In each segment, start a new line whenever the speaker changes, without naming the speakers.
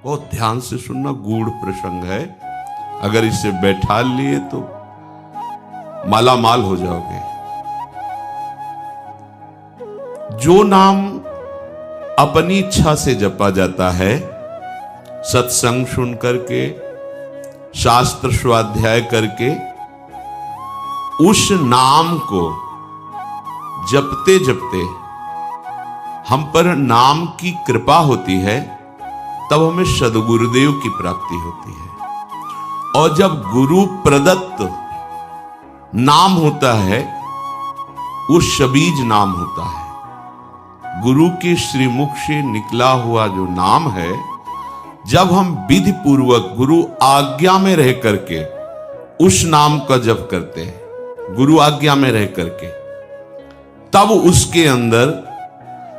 बहुत ध्यान से सुनना, गूढ़ प्रसंग है। अगर इसे बैठा लिए तो माला माल हो जाओगे। जो नाम अपनी इच्छा से जपा जाता है, सत्संग सुन करके, शास्त्र स्वाध्याय करके, उस नाम को जपते जपते हम पर नाम की कृपा होती है, तब हमें सद्गुरुदेव की प्राप्ति होती है। और जब गुरु प्रदत्त नाम होता है, वो शबीज नाम होता है। गुरु के श्रीमुख से निकला हुआ जो नाम है, जब हम विधि पूर्वक गुरु आज्ञा में रह करके उस नाम का जप करते हैं, गुरु आज्ञा में रह करके, तब उसके अंदर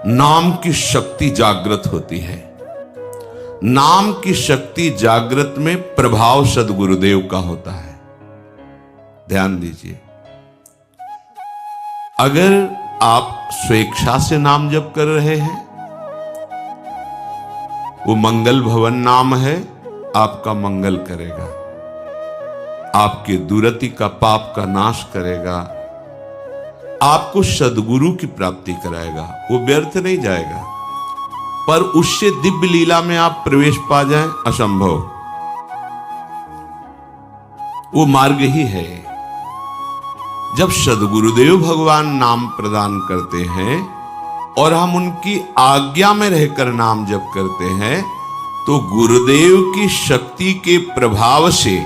नाम की शक्ति जागृत होती है। नाम की शक्ति जागृत में प्रभाव सद्गुरुदेव का होता है। ध्यान दीजिए, अगर आप स्वेच्छा से नाम जप कर रहे हैं, वो मंगल भवन नाम है, आपका मंगल करेगा, आपके दुरति का पाप का नाश करेगा, आपको सद्गुरु की प्राप्ति कराएगा। वो व्यर्थ नहीं जाएगा, पर उससे दिव्य लीला में आप प्रवेश पा जाएं, असंभव। वो मार्ग ही है। जब सद्गुरुदेव भगवान नाम प्रदान करते हैं और हम उनकी आज्ञा में रहकर नाम जप करते हैं, तो गुरुदेव की शक्ति के प्रभाव से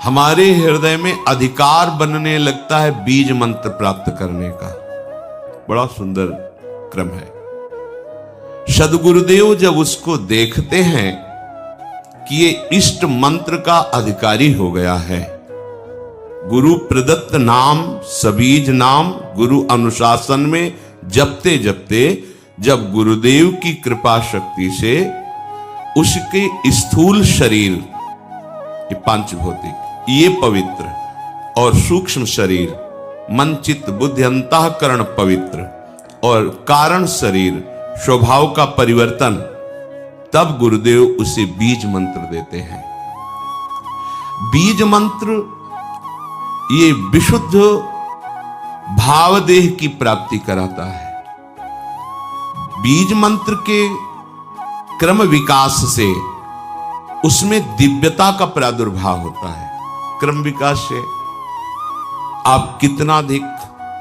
हमारे हृदय में अधिकार बनने लगता है बीज मंत्र प्राप्त करने का। बड़ा सुंदर क्रम है। सद्गुरुदेव जब उसको देखते हैं कि ये इष्ट मंत्र का अधिकारी हो गया है, गुरु प्रदत्त नाम, सबीज नाम गुरु अनुशासन में जपते जपते, जब गुरुदेव की कृपा शक्ति से उसके स्थूल शरीर, ये पांचभौतिक, ये पवित्र, और सूक्ष्म शरीर मन चित्त बुद्धि अंतःकरण पवित्र, और कारण शरीर स्वभाव का परिवर्तन, तब गुरुदेव उसे बीज मंत्र देते हैं। बीज मंत्र ये विशुद्ध भावदेह की प्राप्ति कराता है। बीज मंत्र के क्रम विकास से उसमें दिव्यता का प्रादुर्भाव होता है। क्रम विकास से आप कितना अधिक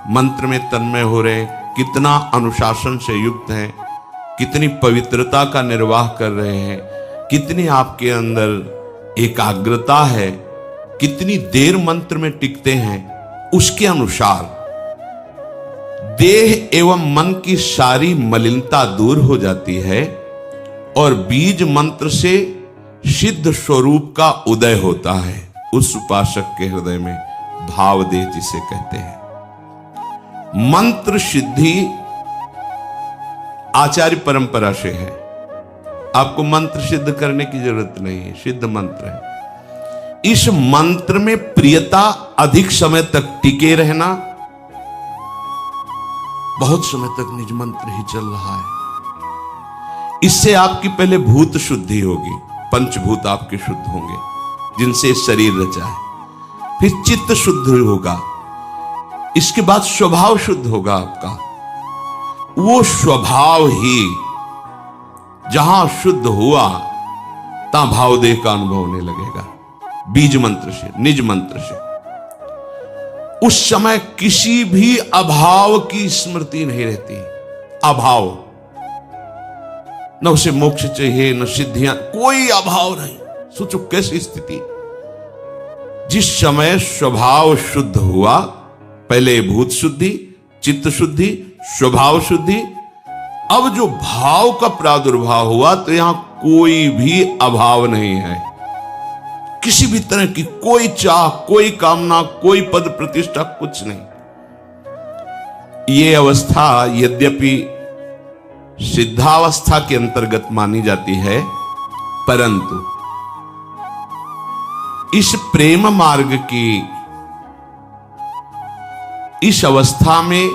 मंत्र में तन्मय हो रहे, कितना अनुशासन से युक्त हैं, कितनी पवित्रता का निर्वाह कर रहे हैं, कितनी आपके अंदर एकाग्रता है, कितनी देर मंत्र में टिकते हैं, उसके अनुसार देह एवं मन की सारी मलिनता दूर हो जाती है और बीज मंत्र से सिद्ध स्वरूप का उदय होता है उस उपासक के हृदय में। भावदेह जिसे कहते हैं। मंत्र सिद्धि आचार्य परंपरा से है। आपको मंत्र सिद्ध करने की जरूरत नहीं है, सिद्ध मंत्र है। इस मंत्र में प्रियता, अधिक समय तक टिके रहना, बहुत समय तक निज मंत्र ही चल रहा है, इससे आपकी पहले भूत शुद्धि होगी, पंचभूत आपके शुद्ध होंगे जिनसे शरीर रचा है। फिर चित्त शुद्ध होगा, इसके बाद स्वभाव शुद्ध होगा आपका। वो स्वभाव ही जहां शुद्ध हुआ, तहां भावदेह का अनुभव होने लगेगा। बीज मंत्र से, निज मंत्र से उस समय किसी भी अभाव की स्मृति नहीं रहती। अभाव, न उसे मोक्ष चाहिए, न सिद्धियां, कोई अभाव नहीं। सोचो कैसी स्थिति। जिस समय स्वभाव शुद्ध हुआ, पहले भूत शुद्धि, चित्त शुद्धि, स्वभाव शुद्धि, अब जो भाव का प्रादुर्भाव हुआ, तो यहां कोई भी अभाव नहीं है। किसी भी तरह की कोई चाह, कोई कामना, कोई पद प्रतिष्ठा, कुछ नहीं। ये अवस्था यद्यपि सिद्धावस्था के अंतर्गत मानी जाती है, परंतु इस प्रेम मार्ग की इस अवस्था में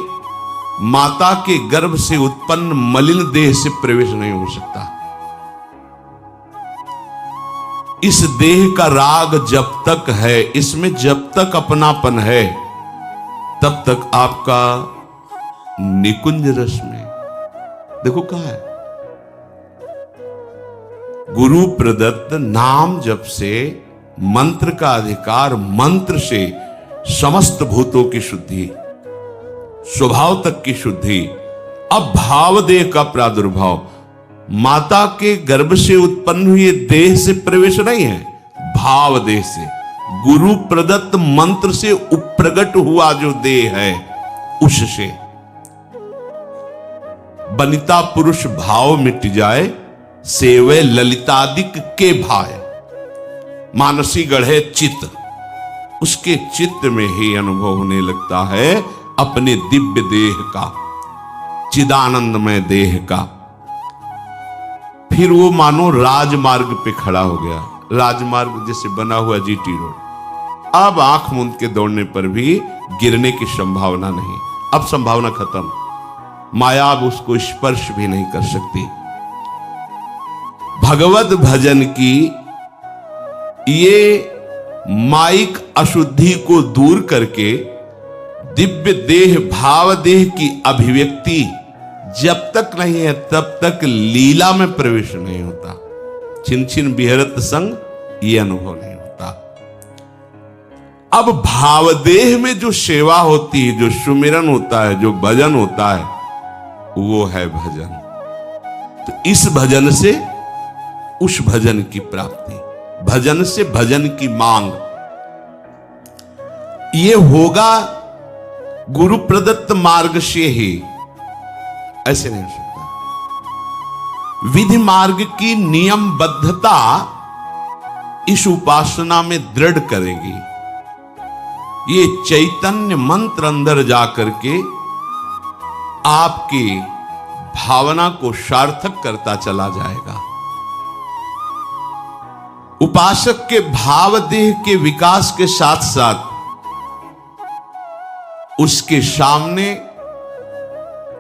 माता के गर्भ से उत्पन्न मलिन देह से प्रवेश नहीं हो सकता। इस देह का राग जब तक है, इसमें जब तक अपनापन है, तब तक आपका निकुंज रस में देखो कहां है। गुरु प्रदत्त नाम जप से मंत्र का अधिकार, मंत्र से समस्त भूतों की शुद्धि, स्वभाव तक की शुद्धि। अब भावदेह का प्रादुर्भाव, माता के गर्भ से उत्पन्न हुए देह से प्रवेश नहीं है, भाव देह से, गुरु प्रदत्त मंत्र से उप्रगट हुआ जो देह है उससे। बनिता पुरुष भाव मिट जाए, सेवे ललितादिक के भाय। मानसी गढ़े चित्त, उसके चित्त में ही अनुभव होने लगता है अपने दिव्य देह का, चिदानंदमय देह का। फिर वो मानो राजमार्ग पे खड़ा हो गया, राजमार्ग जैसे बना हुआ जीटी रोड। अब आंख मूंद के दौड़ने पर भी गिरने की संभावना नहीं, अब संभावना खत्म। माया अब उसको स्पर्श भी नहीं कर सकती। भगवत भजन की ये माइक अशुद्धि को दूर करके दिव्य देह भाव देह की अभिव्यक्ति जब तक नहीं है तब तक लीला में प्रवेश नहीं होता। छिन छिन बिहरत संग ये अनुभव नहीं होता। अब भावदेह में जो सेवा होती है, जो सुमिरन होता है, जो भजन होता है, वो है भजन। तो इस भजन से उस भजन की प्राप्ति, भजन से भजन की मांग, ये होगा गुरु प्रदत्त मार्ग से ही, ऐसे नहीं हो सकता। विधि मार्ग की नियमबद्धता इस उपासना में दृढ़ करेगी। ये चैतन्य मंत्र अंदर जाकर के आपकी भावना को सार्थक करता चला जाएगा। उपासक के भाव देह के विकास के साथ साथ उसके सामने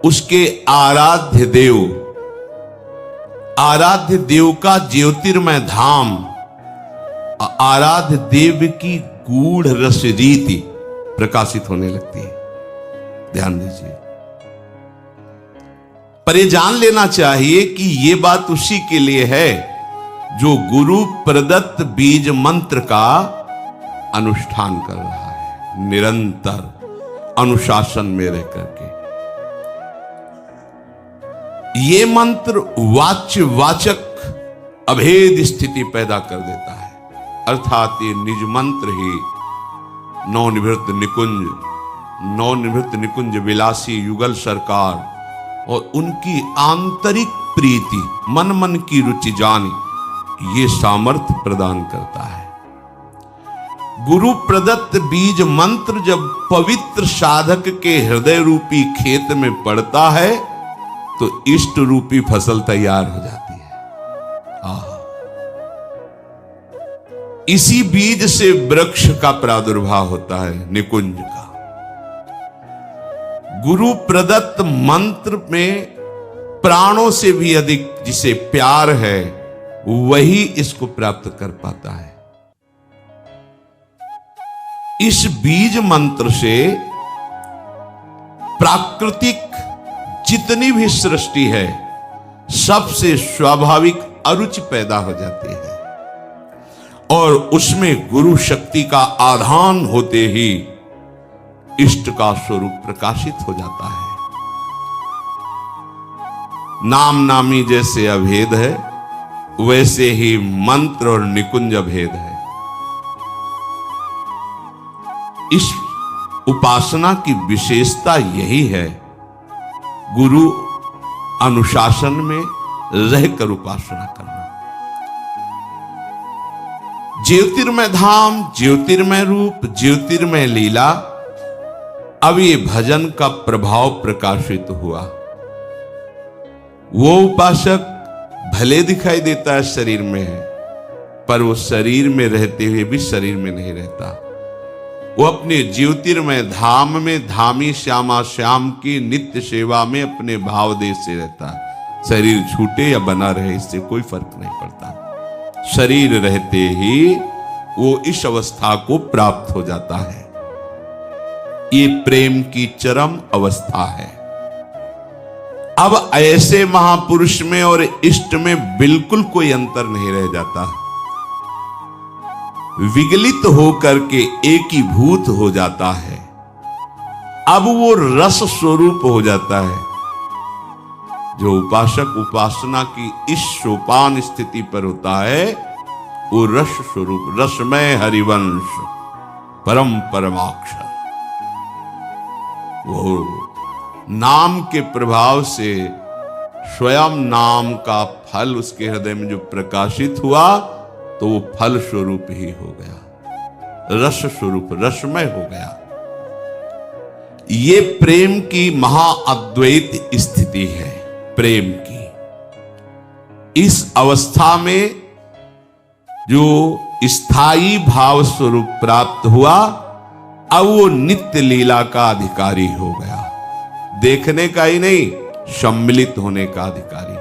उसके आराध्य देव का ज्योतिर्मय धाम, आराध्य देव की गूढ़ रस रीति प्रकाशित होने लगती है। ध्यान दीजिए। पर ये जान लेना चाहिए कि ये बात उसी के लिए है जो गुरु प्रदत्त बीज मंत्र का अनुष्ठान कर रहा है, निरंतर अनुशासन में रह करके। ये मंत्र वाच्य वाचक अभेद स्थिति पैदा कर देता है, अर्थात ये निज मंत्र ही नवनिवृत्त निकुंज विलासी युगल सरकार और उनकी आंतरिक प्रीति, मन मन की रुचि जानी, ये सामर्थ्य प्रदान करता है। गुरु प्रदत्त बीज मंत्र जब पवित्र साधक के हृदय रूपी खेत में पड़ता है तो इष्ट रूपी फसल तैयार हो जाती है। इसी बीज से वृक्ष का प्रादुर्भाव होता है, निकुंज का। गुरु प्रदत्त मंत्र में प्राणों से भी अधिक जिसे प्यार है वही इसको प्राप्त कर पाता है। इस बीज मंत्र से प्राकृतिक जितनी भी सृष्टि है सबसे स्वाभाविक अरुचि पैदा हो जाती है और उसमें गुरु शक्ति का आधान होते ही इष्ट का स्वरूप प्रकाशित हो जाता है। नाम नामी जैसे अभेद है वैसे ही मंत्र और निकुंज अभेद है। इस उपासना की विशेषता यही है, गुरु अनुशासन में रहकर उपासना करना। ज्योतिर्मय धाम, ज्योतिर्मय रूप, ज्योतिर्मय लीला, अब ये भजन का प्रभाव प्रकाशित हुआ। वो उपासक भले दिखाई देता है शरीर में है, पर वो शरीर में रहते हुए भी शरीर में नहीं रहता। वो अपने ज्योतिर्मय धाम में धामी श्यामा श्याम की नित्य सेवा में अपने भाव देश से रहता है। शरीर छूटे या बना रहे इससे कोई फर्क नहीं पड़ता। शरीर रहते ही वो इस अवस्था को प्राप्त हो जाता है। ये प्रेम की चरम अवस्था है। अब ऐसे महापुरुष में और इष्ट में बिल्कुल कोई अंतर नहीं रह जाता। विगलित होकर के एकीभूत हो जाता है। अब वो रस स्वरूप हो जाता है। जो उपासक उपासना की इस सोपान स्थिति पर होता है वो रस स्वरूप, रसमय हरिवंश, परम परमाक्षर, वो नाम के प्रभाव से स्वयं नाम का फल उसके हृदय में जो प्रकाशित हुआ तो वो फल स्वरूप ही हो गया, रस स्वरूप, रसमय हो गया। ये प्रेम की महाअद्वैत स्थिति है। प्रेम की इस अवस्था में जो स्थायी भाव स्वरूप प्राप्त हुआ, अब वो नित्य लीला का अधिकारी हो गया। देखने का ही नहीं, सम्मिलित होने का अधिकारी